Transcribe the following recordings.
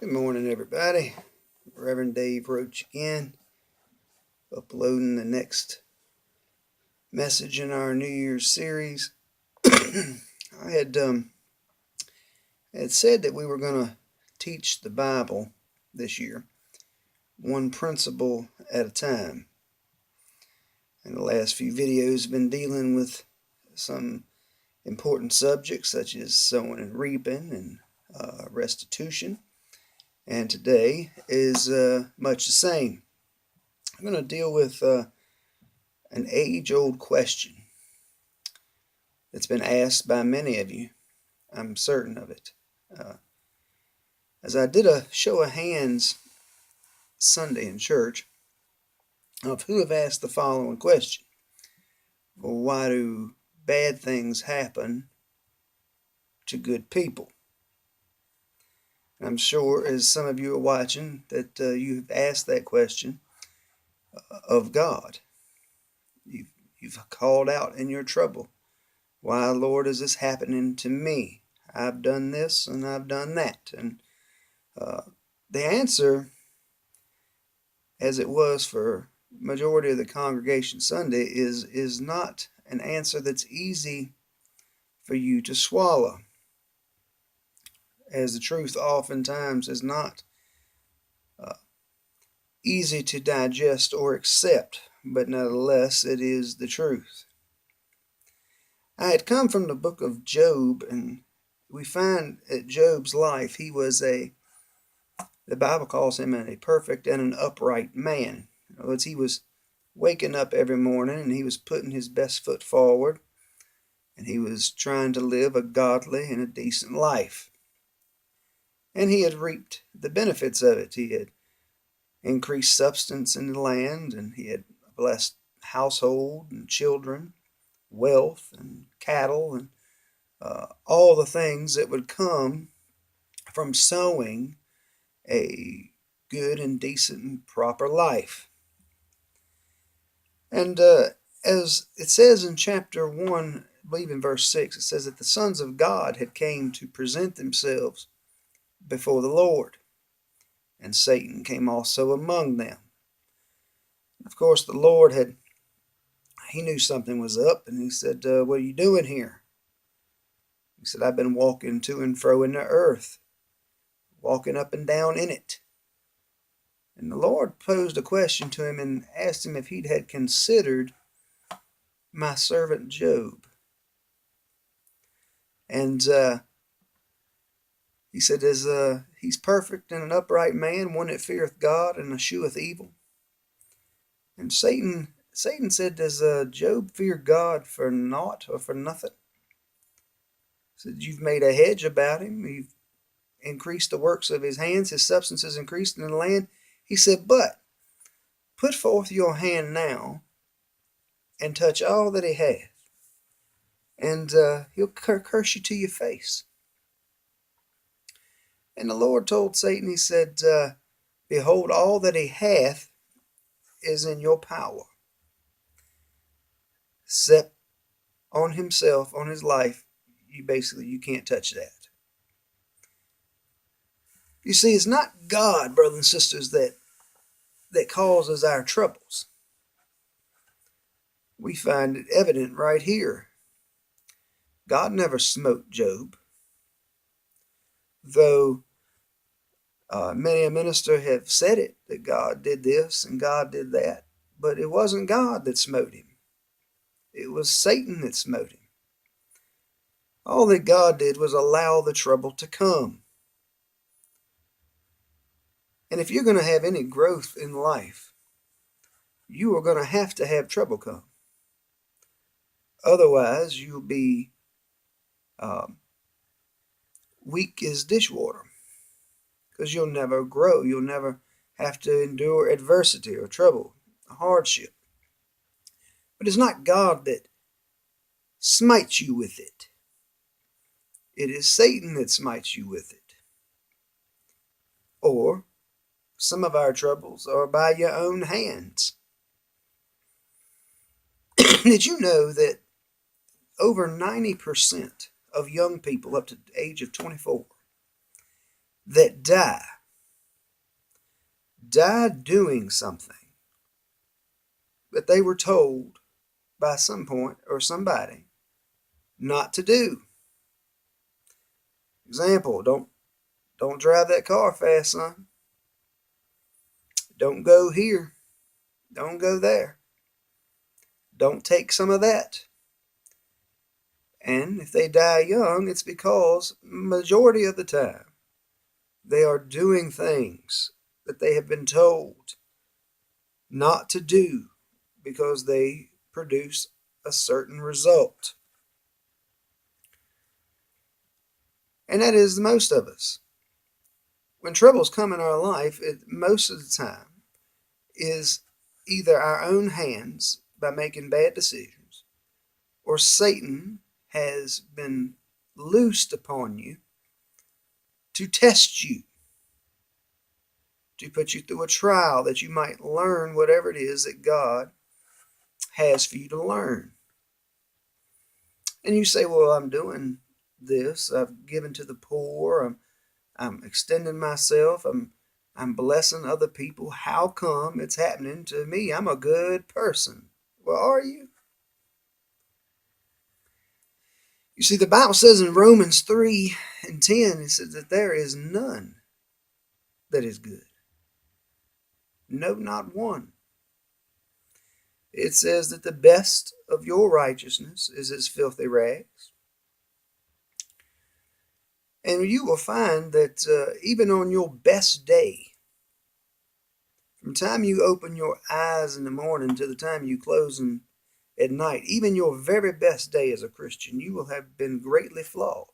Good morning, everybody. Rev.Dave Roach again, uploading the next message in our New Year's series. I had said that we were going to teach the Bible this year, one principle at a time. And the last few videos have been dealing with some important subjects such as sowing and reaping and restitution. And today is much the same. I'm going to deal with an age-old question that's been asked by many of you. I'm certain of it. As I did a show of hands Sunday in church of who have asked the following question: well, why do bad things happen to good people? I'm sure, as some of you are watching, that you have asked that question of God. You've called out in your trouble, why, Lord, is this happening to me? I've done this and I've done that. And the answer, as it was for majority of the congregation Sunday, is not an answer that's easy for you to swallow, as the truth oftentimes is not easy to digest or accept, but nonetheless it is the truth. I had come from the book of Job, and we find at Job's life he was the Bible calls him a perfect and an upright man. In other words, he was waking up every morning and he was putting his best foot forward, and he was trying to live a godly and a decent life. And he had reaped the benefits of it. He had increased substance in the land, and he had a blessed household and children, wealth and cattle, and all the things that would come from sowing a good and decent and proper life. And as it says in chapter 1, I believe in verse 6, it says that the sons of God had came to present themselves before the Lord, and Satan came also among them. Of course, the Lord he knew something was up, and he said, what are you doing here? He said, I've been walking to and fro in the earth, walking up and down in it. And the Lord posed a question to him and asked him if he had considered my servant Job. And he said, he's perfect and an upright man, one that feareth God and escheweth evil. And Satan said, does Job fear God for naught or for nothing? He said, you've made a hedge about him. You've increased the works of his hands. His substance has increased in the land. He said, but put forth your hand now and touch all that he hath, and he'll curse you to your face. And the Lord told Satan, he said, behold, all that he hath is in your power. Except on himself, on his life, you can't touch that. You see, it's not God, brothers and sisters, that causes our troubles. We find it evident right here. God never smote Job, though many a minister have said it, that God did this and God did that. But it wasn't God that smote him. It was Satan that smote him. All that God did was allow the trouble to come. And if you're going to have any growth in life, you are going to have trouble come. Otherwise, you'll be weak as dishwater, because you'll never grow. You'll never have to endure adversity or trouble, hardship. But it's not God that smites you with it. It is Satan that smites you with it. Or some of our troubles are by your own hands. Did you know that over 90% of young people up to the age of 24 that die die doing something that they were told by some point or somebody not to do. Example, don't drive that car fast, son. Don't go here. Don't go there. Don't take some of that. And if they die young, it's because majority of the time they are doing things that they have been told not to do because they produce a certain result. And that is most of us. When troubles come in our life, most of the time is either our own hands by making bad decisions, or Satan has been loosed upon you to test you, to put you through a trial that you might learn whatever it is that God has for you to learn. And you say, well, I'm doing this. I've given to the poor. I'm extending myself. I'm blessing other people. How come it's happening to me? I'm a good person. Well, are you? You see, the Bible says in Romans 3:10, it says that there is none that is good. No, not one. It says that the best of your righteousness is as filthy rags. And you will find that even on your best day, from the time you open your eyes in the morning to the time you close them at night, even your very best day as a Christian, you will have been greatly flawed.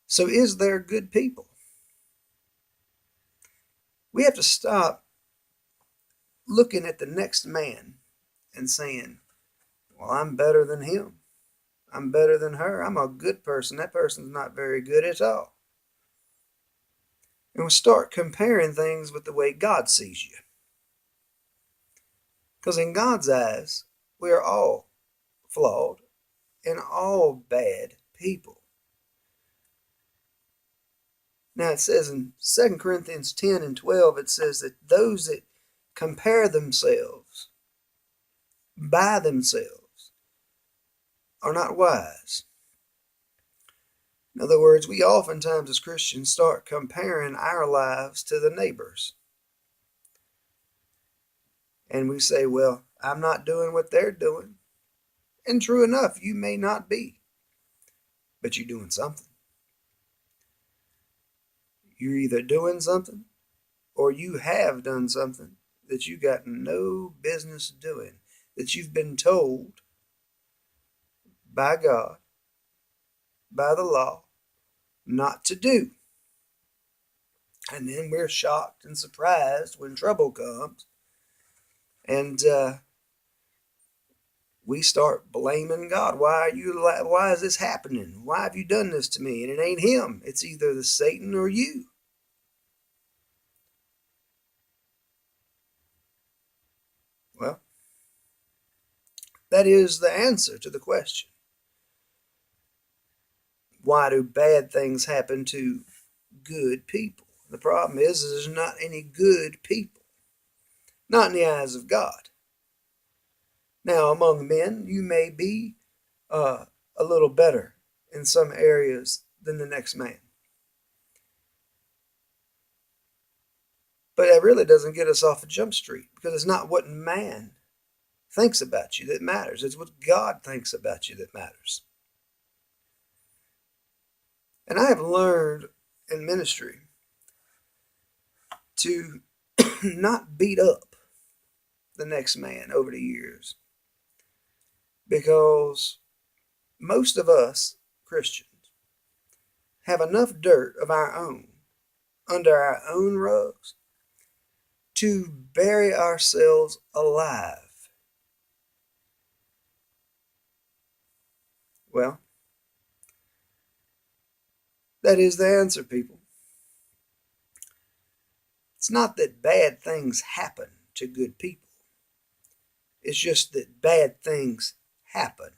So is there good people? We have to stop looking at the next man and saying, well, I'm better than him. I'm better than her. I'm a good person. That person's not very good at all. And we start comparing things with the way God sees you. Because in God's eyes, we are all flawed and all bad people. Now it says in 2 Corinthians 10:12, it says that those that compare themselves by themselves are not wise. In other words, we oftentimes as Christians start comparing our lives to the neighbor's. And we say, well, I'm not doing what they're doing. And true enough, you may not be, but you're doing something. You're either doing something or you have done something that you got no business doing, that you've been told by God, by the law, not to do. And then we're shocked and surprised when trouble comes, and we start blaming God. Why is this happening? Why have you done this to me? And it ain't him. It's either the Satan or you. Well, that is the answer to the question. Why do bad things happen to good people? The problem is there's not any good people. Not in the eyes of God. Now, among men, you may be a little better in some areas than the next man. But that really doesn't get us off a jump street, because it's not what man thinks about you that matters. It's what God thinks about you that matters. And I have learned in ministry to not beat up the next man over the years, because most of us Christians have enough dirt of our own under our own rugs to bury ourselves alive. Well, that is the answer, people. It's not that bad things happen to good people. It's just that bad things happen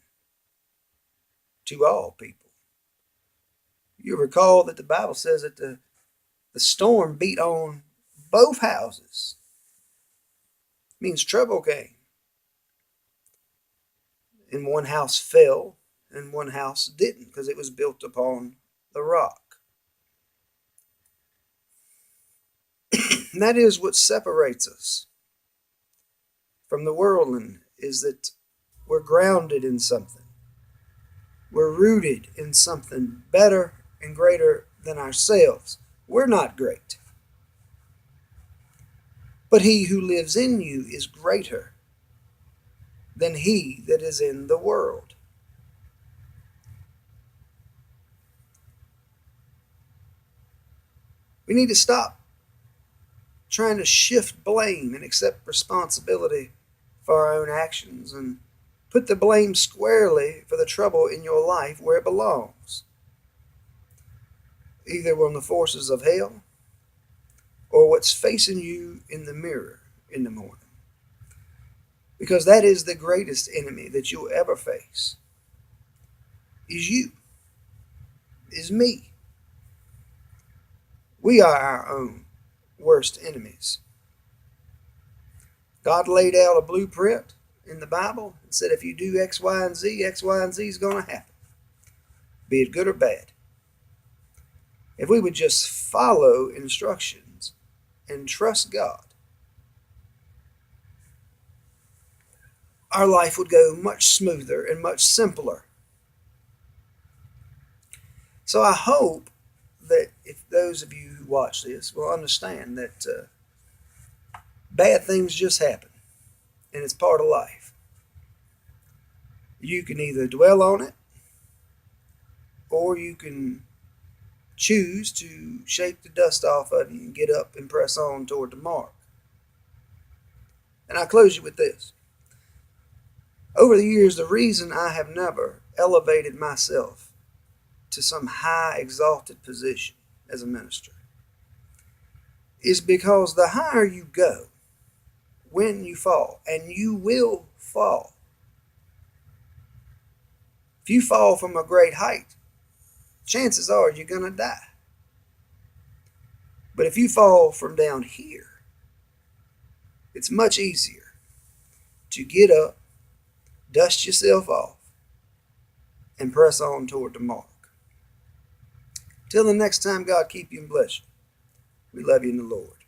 to all people. You recall that the Bible says that the The storm beat on both houses. It means trouble came. And one house fell and one house didn't because it was built upon the rock. And that is what separates us from the worldling, is that we're grounded in something. We're rooted in something better and greater than ourselves. We're not great. But he who lives in you is greater than he that is in the world. We need to stop trying to shift blame and accept responsibility for our own actions and put the blame squarely for the trouble in your life where it belongs, either on the forces of hell or what's facing you in the mirror in the morning. Because that is the greatest enemy that you'll ever face, is you, is me. We are our own worst enemies. God laid out a blueprint in the Bible and said if you do X, Y, and Z, X, Y, and Z is going to happen, be it good or bad. If we would just follow instructions and trust God, our life would go much smoother and much simpler. So I hope that if those of you who watch this will understand that bad things just happen, and it's part of life. You can either dwell on it, or you can choose to shake the dust off of you and get up and press on toward the mark. And I'll close you with this. Over the years, the reason I have never elevated myself to some high exalted position as a minister is because the higher you go, when you fall, and you will fall. If you fall from a great height, chances are you're going to die. But if you fall from down here, it's much easier to get up, dust yourself off, and press on toward the mark. Till the next time, God keep you and bless you. We love you in the Lord.